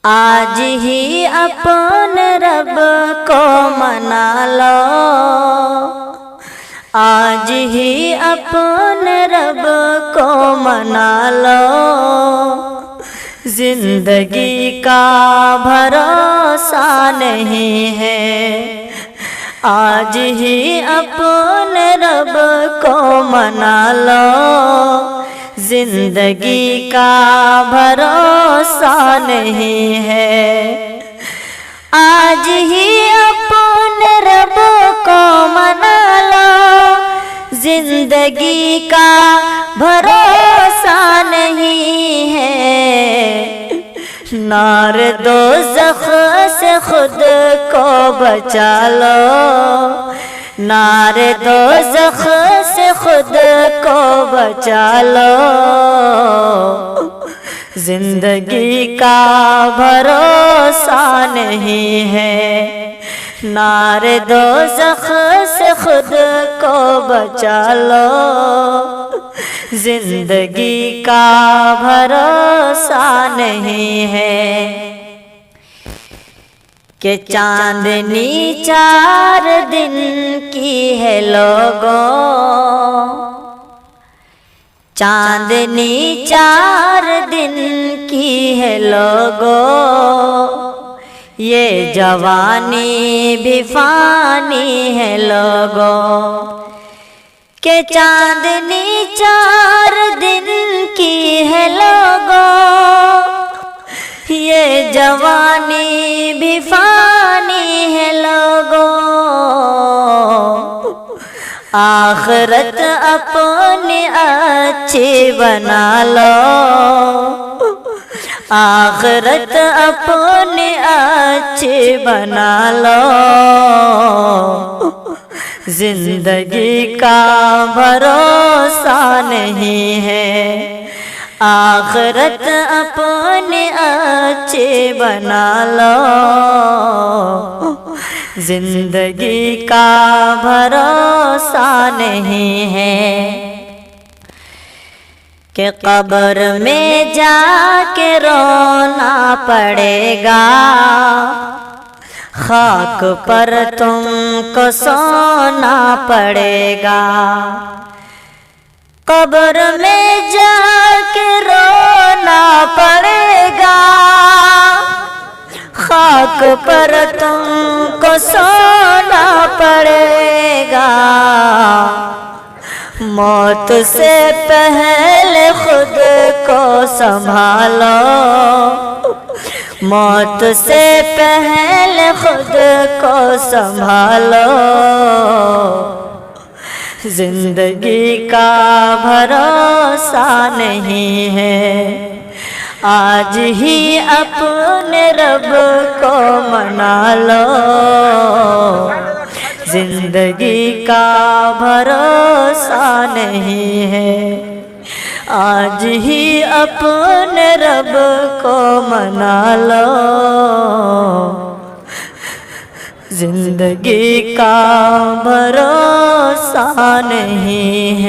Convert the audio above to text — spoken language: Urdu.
آج ہی اپنے رب کو منا لو، آج ہی اپنے رب کو منا لو، زندگی کا بھروسہ نہیں ہے، آج ہی اپنے رب کو منا لو، زندگی کا بھروسہ نہیں ہے، آج ہی اپنے رب کو منا لو، زندگی کا بھروسہ نہیں ہے، نار دوزخ سے خود کو بچا لو، نار دوزخ سے خود کو بچا لو، زندگی کا بھروسہ نہیں ہے، نار دوزخ سے خود کو بچا لو، زندگی کا بھروسہ نہیں ہے، کہ چاندنی 4 دن کی ہے لوگوں، چاندنی 4 دن کی ہے لوگوں، یہ جوانی بھی فانی ہے لوگوں، کہ چاندنی 4 دن کی ہے لوگوں، یہ جوانی بھی فانی ہے لوگوں، آخرت اپنی اچھی بنا لو، آخرت اپنی اچھی بنا لو، زندگی کا بھروسہ نہیں ہے، آخرت اپنی اچھی بنا لو، زندگی کا بھروسہ نہیں ہے، کہ قبر میں جا کے رونا پڑے گا، خاک پر تم کو سونا پڑے گا، قبر میں جا کے رونا پڑے گا، خاک پر تم کو سونا پڑے گا، موت سے پہلے خود کو سنبھالو، موت سے پہلے خود کو سنبھالو، زندگی کا بھروسہ نہیں ہے، آج ہی اپنے رب کو منا لو، زندگی کا بھروسہ نہیں ہے، آج ہی اپنے رب کو منا لو، زندگی کا بھروسہ نہیں ہے۔